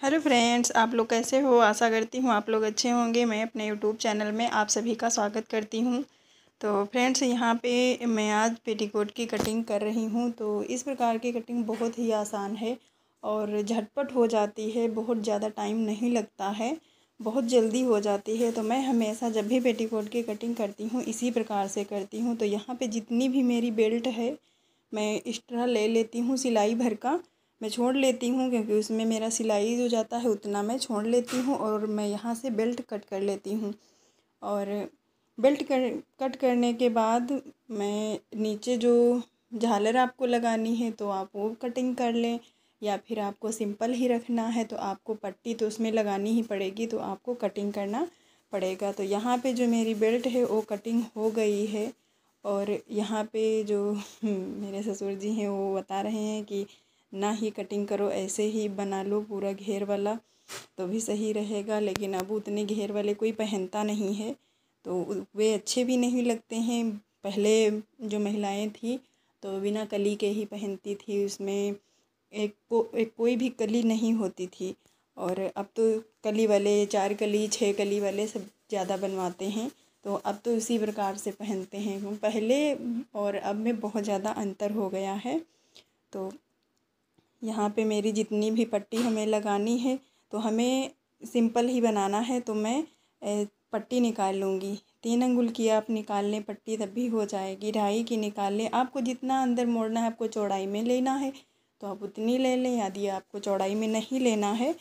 Hello friends, आप लोग कैसे हो। आशा करती हूँ आप लोग अच्छे होंगे। मैं अपने यूट्यूब चैनल में आप सभी का स्वागत करती हूँ। तो फ्रेंड्स, यहाँ पे मैं आज पेटीकोट की कटिंग कर रही हूँ। तो इस प्रकार की कटिंग बहुत ही आसान है और झटपट हो जाती है, बहुत ज़्यादा टाइम नहीं लगता है, बहुत जल्दी हो जाती है। तो मैं हमेशा जब भी पेटीकोट की कटिंग करती हूँ इसी प्रकार से करती हूँ। तो यहाँ पे जितनी भी मेरी बेल्ट है मैं इस तरह ले लेती हूँ, सिलाई भर का मैं छोड़ लेती हूँ, क्योंकि उसमें मेरा सिलाई जो जाता है उतना मैं छोड़ लेती हूँ और मैं यहाँ से बेल्ट कट कर लेती हूँ। और बेल्ट कट करने के बाद मैं नीचे जो झालर आपको लगानी है तो आप वो कटिंग कर लें, या फिर आपको सिंपल ही रखना है तो आपको पट्टी तो उसमें लगानी ही पड़ेगी, तो आपको कटिंग करना पड़ेगा। तो यहाँ पे जो मेरी बेल्ट है वो कटिंग हो गई है। और यहाँ पे जो मेरे ससुर जी हैं वो बता रहे हैं कि ना ही कटिंग करो, ऐसे ही बना लो पूरा घेर वाला तो भी सही रहेगा। लेकिन अब उतने घेर वाले कोई पहनता नहीं है, तो वे अच्छे भी नहीं लगते हैं। पहले जो महिलाएं थी तो बिना कली के ही पहनती थी, उसमें एक कोई भी कली नहीं होती थी। और अब तो कली वाले 4 कली 6 कली वाले सब ज़्यादा बनवाते हैं, तो अब तो इसी प्रकार से पहनते हैं। पहले और अब में बहुत ज़्यादा अंतर हो गया है। तो यहाँ पे मेरी जितनी भी पट्टी हमें लगानी है तो हमें सिंपल ही बनाना है, तो मैं पट्टी निकाल लूँगी। 3 अंगुल की आप निकाल लें पट्टी, तब भी हो जाएगी। 2.5 की निकाल लें। आपको जितना अंदर मोड़ना है, आपको चौड़ाई में लेना है तो आप उतनी ले लें, यदि आपको चौड़ाई में नहीं लेना है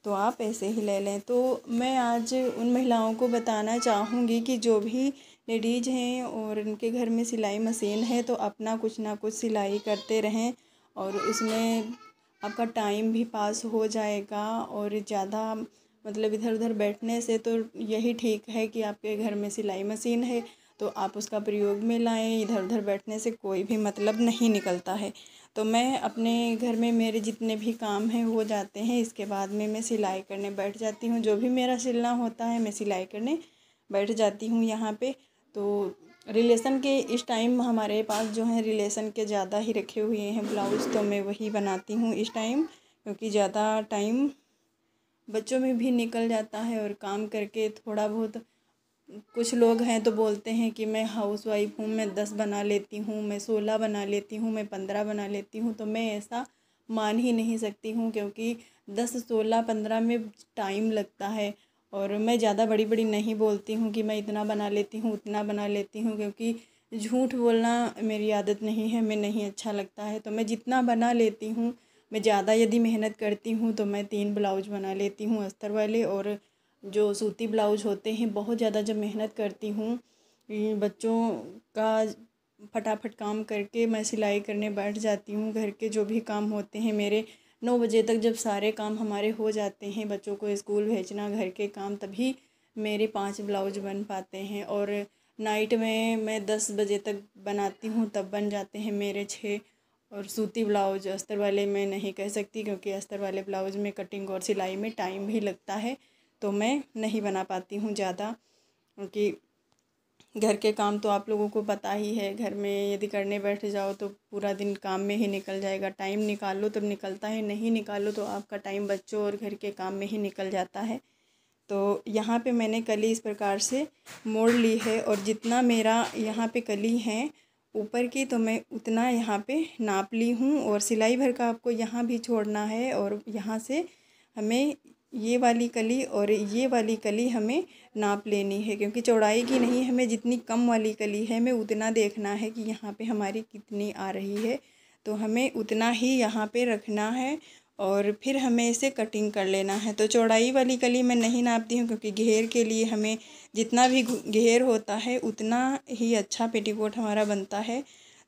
तो आप ऐसे ही ले लें। तो मैं आज उन महिलाओं को बताना चाहूँगी कि जो भी लेडीज़ हैं और उनके घर में सिलाई मशीन है तो अपना कुछ ना कुछ सिलाई करते रहें, और उसमें आपका टाइम भी पास हो जाएगा। और ज़्यादा मतलब इधर उधर बैठने से तो यही ठीक है कि आपके घर में सिलाई मशीन है तो आप उसका प्रयोग में लाएं। इधर उधर बैठने से कोई भी मतलब नहीं निकलता है। तो मैं अपने घर में मेरे जितने भी काम हैं हो जाते हैं, इसके बाद में मैं सिलाई करने बैठ जाती हूँ। जो भी मेरा सिलना होता है मैं सिलाई करने बैठ जाती हूँ यहाँ पे। तो रिलेशन के इस टाइम हमारे पास जो है रिलेशन के ज़्यादा ही रखे हुए हैं ब्लाउज़, तो मैं वही बनाती हूँ इस टाइम, क्योंकि ज़्यादा टाइम बच्चों में भी निकल जाता है और काम करके थोड़ा बहुत। कुछ लोग हैं तो बोलते हैं कि मैं हाउसवाइफ हूँ, मैं 10 बना लेती हूँ, मैं 16 बना लेती हूँ, मैं 15 बना लेती हूँ। तो मैं ऐसा मान ही नहीं सकती हूँ, क्योंकि 10 16 15 में टाइम लगता है। और मैं ज़्यादा बड़ी बड़ी नहीं बोलती हूँ कि मैं इतना बना लेती हूँ उतना बना लेती हूँ, क्योंकि झूठ बोलना मेरी आदत नहीं है, मैं नहीं अच्छा लगता है। तो मैं जितना बना लेती हूँ, मैं ज़्यादा यदि मेहनत करती हूँ तो मैं 3 ब्लाउज बना लेती हूँ अस्तर वाले। और जो सूती ब्लाउज होते हैं बहुत ज़्यादा जब मेहनत करती हूँ, बच्चों का फटाफट काम करके मैं सिलाई करने बैठ जाती हूँ। घर के जो भी काम होते हैं मेरे 9 बजे तक जब सारे काम हमारे हो जाते हैं, बच्चों को स्कूल भेजना, घर के काम, तभी मेरे 5 ब्लाउज बन पाते हैं। और नाइट में मैं 10 बजे तक बनाती हूँ तब बन जाते हैं मेरे 6। और सूती ब्लाउज अस्तर वाले मैं नहीं कह सकती, क्योंकि अस्तर वाले ब्लाउज में कटिंग और सिलाई में टाइम भी लगता है, तो मैं नहीं बना पाती हूँ ज़्यादा। क्योंकि घर के काम तो आप लोगों को पता ही है, घर में यदि करने बैठ जाओ तो पूरा दिन काम में ही निकल जाएगा। टाइम निकालो तब निकलता है, नहीं निकालो तो आपका टाइम बच्चों और घर के काम में ही निकल जाता है। तो यहाँ पे मैंने कली इस प्रकार से मोड़ ली है, और जितना मेरा यहाँ पे कली है ऊपर की तो मैं उतना यहाँ पे नाप ली हूँ। और सिलाई भर का आपको यहाँ भी छोड़ना है, और यहाँ से हमें ये वाली कली और ये वाली कली हमें नाप लेनी है, क्योंकि चौड़ाई की नहीं, हमें जितनी कम वाली कली है हमें उतना देखना है कि यहाँ पे हमारी कितनी आ रही है, तो हमें उतना ही यहाँ पे रखना है और फिर हमें इसे कटिंग कर लेना है। तो चौड़ाई वाली कली मैं नहीं नापती हूँ, क्योंकि घेर के लिए हमें जितना भी घेर होता है उतना ही अच्छा पेटीकोट हमारा बनता है।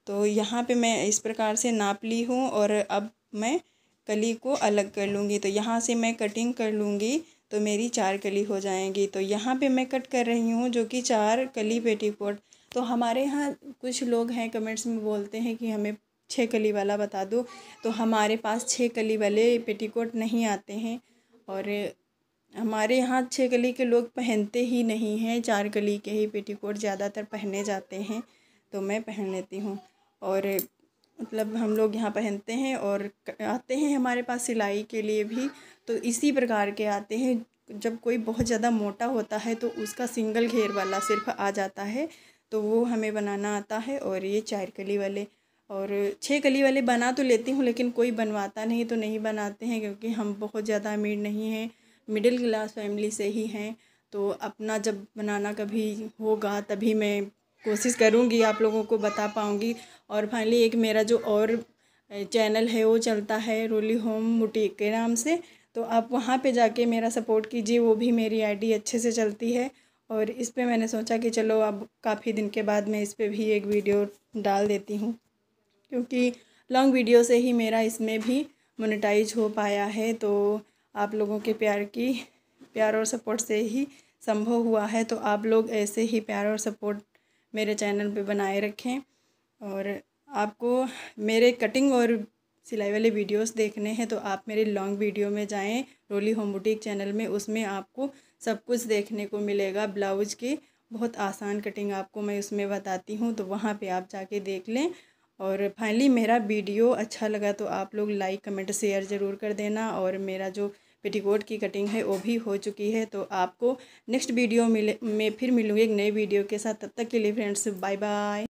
तो यहाँ पे मैं इस प्रकार से नाप ली हूँ, और अब मैं कली को अलग कर लूँगी। तो यहाँ से मैं कटिंग कर लूँगी तो मेरी 4 कली हो जाएंगी। तो यहाँ पे मैं कट कर रही हूँ जो कि 4 कली पेटीकोट। तो हमारे यहाँ कुछ लोग हैं कमेंट्स में बोलते हैं कि हमें 6 कली वाला बता दो, तो हमारे पास 6 कली वाले पेटीकोट नहीं आते हैं, और हमारे यहाँ 6 कली के लोग पहनते ही नहीं हैं, 4 कली के ही पेटीकोट ज़्यादातर पहने जाते हैं, तो मैं पहन लेती हूँ। और मतलब हम लोग यहाँ पहनते हैं और आते हैं हमारे पास सिलाई के लिए भी। तो इसी प्रकार के आते हैं। जब कोई बहुत ज़्यादा मोटा होता है तो उसका सिंगल घेर वाला सिर्फ आ जाता है, तो वो हमें बनाना आता है। और ये 4 कली वाले और 6 कली वाले बना तो लेती हूँ, लेकिन कोई बनवाता नहीं तो नहीं बनाते हैं, क्योंकि हम बहुत ज़्यादा अमीर नहीं हैं, मिडिल क्लास फैमिली से ही हैं। तो अपना जब बनाना कभी होगा तभी मैं कोशिश करूँगी आप लोगों को बता पाऊँगी। और फाइनली एक मेरा जो और चैनल है वो चलता है रोली होम बुटीक के नाम से, तो आप वहाँ पे जाके मेरा सपोर्ट कीजिए। वो भी मेरी आईडी अच्छे से चलती है और इस पे मैंने सोचा कि चलो अब काफ़ी दिन के बाद मैं इस पे भी एक वीडियो डाल देती हूँ, क्योंकि लॉन्ग वीडियो से ही मेरा इसमें भी मोनेटाइज हो पाया है। तो आप लोगों के प्यार और सपोर्ट से ही संभव हुआ है। तो आप लोग ऐसे ही प्यार और सपोर्ट मेरे चैनल पे बनाए रखें। और आपको मेरे कटिंग और सिलाई वाले वीडियोस देखने हैं तो आप मेरे लॉन्ग वीडियो में जाएं, रोली होम बुटीक चैनल में। उसमें आपको सब कुछ देखने को मिलेगा। ब्लाउज की बहुत आसान कटिंग आपको मैं उसमें बताती हूँ, तो वहाँ पे आप जाके देख लें। और फाइनली मेरा वीडियो अच्छा लगा तो आप लोग लाइक कमेंट शेयर ज़रूर कर देना। और मेरा जो पेटीकोट की कटिंग है वो भी हो चुकी है। तो आपको नेक्स्ट वीडियो में फिर मिलूँगी एक नई वीडियो के साथ। तब तक के लिए फ्रेंड्स बाय बाय।